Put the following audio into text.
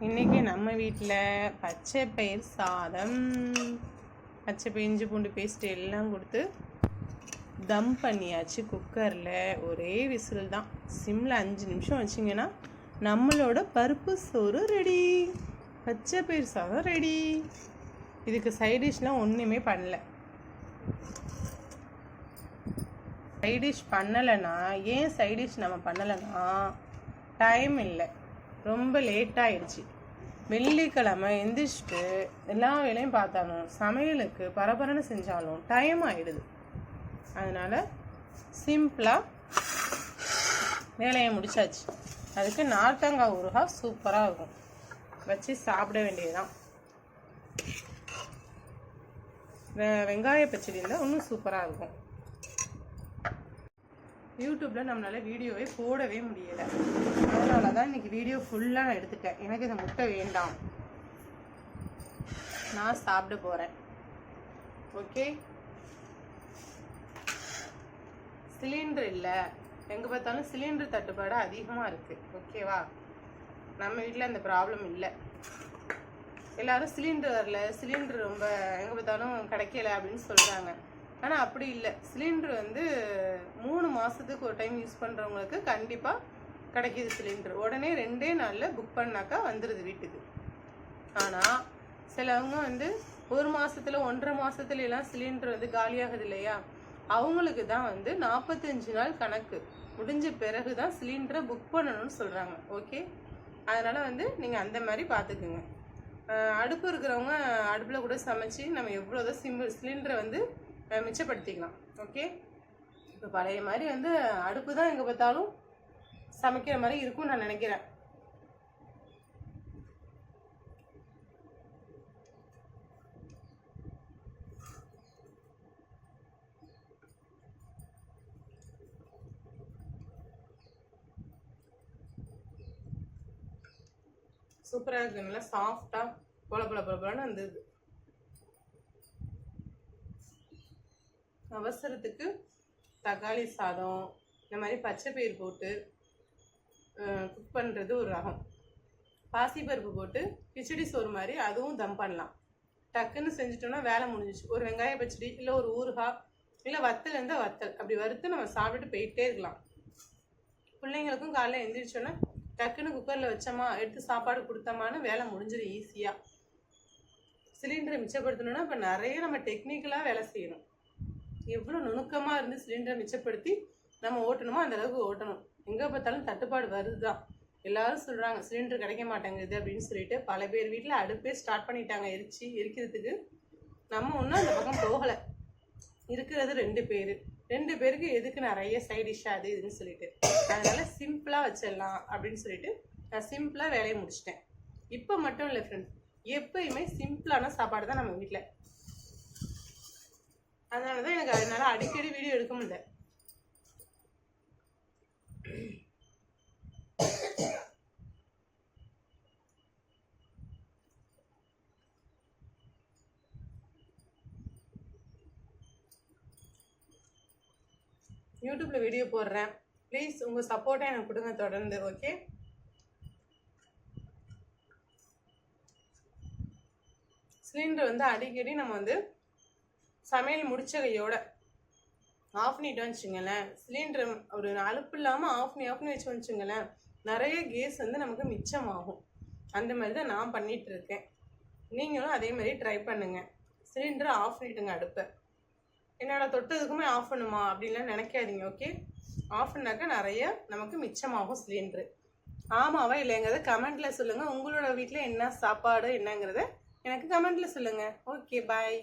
இன்றைக்கி நம்ம வீட்டில் பச்சை பயிர் சாதம், பச்சை பயிர் இஞ்சி பூண்டு பேஸ்ட் எல்லாம் கொடுத்து தம் பண்ணியாச்சு. குக்கரில் ஒரே விசில் தான். சிம்மில் 5 நிமிஷம் வச்சிங்கன்னா நம்மளோட பருப்பு சோறு ரெடி, பச்சை பயிர் சாதம் ரெடி. இதுக்கு சைடிஷ்லாம் ஒன்றுமே பண்ணல. சைடிஷ் பண்ணலைன்னா ஏன் சைடிஷ் நம்ம பண்ணலைன்னா டைம் இல்லை, ரொம்ப லேட்டாகிடுச்சு. வெள்ளிக்கிழமை எந்திரிச்சிட்டு எல்லா வேலையும் பார்த்தாலும் சமையலுக்கு பரபரன்னு செஞ்சாலும் டைம் ஆகிடுது. அதனால் சிம்பிளாக வேலையை முடிச்சாச்சு. அதுக்கு நார்த்தங்காய் ஊறுகாய் சூப்பராக இருக்கும், வச்சு சாப்பிட வேண்டியதுதான். வெங்காய பச்சடி இருந்தால் இன்னும் சூப்பராக இருக்கும். யூடியூப்பில் நம்மளால் வீடியோவே போடவே முடியலை. அதனால தான் இன்றைக்கி வீடியோ ஃபுல்லாக நான் எடுத்துட்டேன். எனக்கு இந்த முட்டை வேண்டாம், நான் சாப்பிட போகிறேன். ஓகே, சிலிண்டர் இல்லை, எங்கே பார்த்தாலும் சிலிண்டர் தட்டுப்பாடு அதிகமாக இருக்குது. ஓகேவா, நம்ம வீட்டில் அந்த ப்ராப்ளம் இல்லை. எல்லோரும் சிலிண்டர் வரல, சிலிண்டர் ரொம்ப எங்கே பார்த்தாலும் கிடைக்கல அப்படின்னு சொல்கிறாங்க. ஆனால் அப்படி இல்லை. சிலிண்டர் 3 மாதத்துக்கு ஒரு டைம் யூஸ் பண்ணுறவங்களுக்கு கண்டிப்பாக கிடைக்கிது சிலிண்டர். உடனே 2 நாளில் புக் பண்ணாக்கா வந்துடுது வீட்டுக்கு. ஆனால் சிலவங்க 1 மாதத்தில் 1.5 மாதத்துல எல்லாம் சிலிண்டர் காலியாகுது இல்லையா, அவங்களுக்கு தான் 45 நாள் கணக்கு முடிஞ்ச பிறகு தான் சிலிண்டரை புக் பண்ணணும்னு சொல்கிறாங்க. ஓகே, அதனால் நீங்கள் அந்த மாதிரி பார்த்துக்குங்க. அடுப்பு இருக்கிறவங்க அடுப்பில் கூட சமைச்சு நம்ம எவ்வளோதான் சிலிண்டரை மிச்சப்படுத்திக்கலாம். ஓகே, இப்போ பழைய மாதிரி அடுப்பு தான் எங்கே பார்த்தாலும் சமைக்கிற மாதிரி இருக்கும்னு நான் நினைக்கிறேன். சூப்பராக இருக்கு, நல்லா சாஃப்டாக பொல பொல பொலன்னு வந்தது. அவசரத்துக்கு தக்காளி சாதம் இந்த மாதிரி பச்சை பயிர் போட்டு குக் பண்ணுறது ஒரு ரகம். பாசிப்பருப்பு போட்டு கிச்சடி சோறு மாதிரி அதுவும் தம் பண்ணலாம். டக்குன்னு செஞ்சுட்டோம்னா வேலை முடிஞ்சிச்சு. ஒரு வெங்காய பச்சடி இல்லை ஒரு ஊறுகாய் இல்லை வத்தல் இருந்தால் வத்தல் அப்படி வறுத்து நம்ம சாப்பிட்டுட்டு போயிட்டே இருக்கலாம். பிள்ளைங்களுக்கும் காலைல எந்திரிச்சோன்னா டக்குன்னு குக்கரில் வச்சோமா எடுத்து சாப்பாடு கொடுத்தோமான்னு வேலை முடிஞ்சிடும் ஈஸியாக. சிலிண்டரை மிச்சப்படுத்தணும்னா இப்போ நிறைய நம்ம டெக்னிக்கலாக வேலை செய்யணும். எவ்வளோ நுணுக்கமாக இருந்து சிலிண்டரை மிச்சப்படுத்தி நம்ம ஓட்டணுமோ அந்த அளவுக்கு ஓட்டணும். எங்கே பார்த்தாலும் தட்டுப்பாடு வருது தான். எல்லாரும் சொல்கிறாங்க சிலிண்டர் கிடைக்க மாட்டேங்குது அப்படின்னு சொல்லிட்டு. பல பேர் வீட்டில் அடுப்பே ஸ்டார்ட் பண்ணிட்டாங்க எரிக்கிறதுக்கு. நம்ம ஒன்றும் அந்த பக்கம் போகலை. இருக்கிறது 2 பேர், 2 பேருக்கு எதுக்கு நிறைய சைடிஷ்ஷாக அது இதுன்னு சொல்லிட்டு. அதனால் சிம்பிளாக வச்சிடலாம் அப்படின்னு சொல்லிட்டு நான் சிம்பிளாக வேலையை முடிச்சிட்டேன். இப்போ மட்டும் இல்லை ஃப்ரெண்ட்ஸ், எப்பயுமே சிம்பிளான சாப்பாடு தான் நம்ம வீட்டில். அதனால தான் எனக்கு அதனால அடிக்கடி வீடியோ எடுக்க முடியல. யூடியூப்ல வீடியோ போடுறேன், ப்ளீஸ் உங்கள் சப்போர்ட்டை எனக்கு கொடுங்க தொடர்ந்து. ஓகே, சிலிண்டர் அடிக்கடி நம்ம சமையல் முடிச்ச கையோட ஆஃப் பண்ணிட்டோம் வச்சுங்களேன். சிலிண்டர் ஒரு அலுப்பு இல்லாமல் ஆஃப் பண்ணி வச்சு வச்சுங்களேன், நிறைய கேஸ் நமக்கு மிச்சமாகும். அந்த மாதிரி தான் நான் பண்ணிகிட்டு இருக்கேன். நீங்களும் அதே மாதிரி ட்ரை பண்ணுங்கள். சிலிண்டரை ஆஃப் பண்ணிட்டுங்க அடுப்பை. என்னோட தொட்டதுக்குமே ஆஃப் பண்ணுமா அப்படின்லாம் நினைக்காதீங்க. ஓகே, ஆஃப் பண்ணாக்கா நிறைய நமக்கு மிச்சமாகும் சிலிண்டரு. ஆமாவா இல்லைங்கிறத கமெண்ட்டில் சொல்லுங்கள். உங்களோட வீட்டில் என்ன சாப்பாடு என்னங்கிறத எனக்கு கமெண்ட்டில் சொல்லுங்கள். ஓகே, பாய்.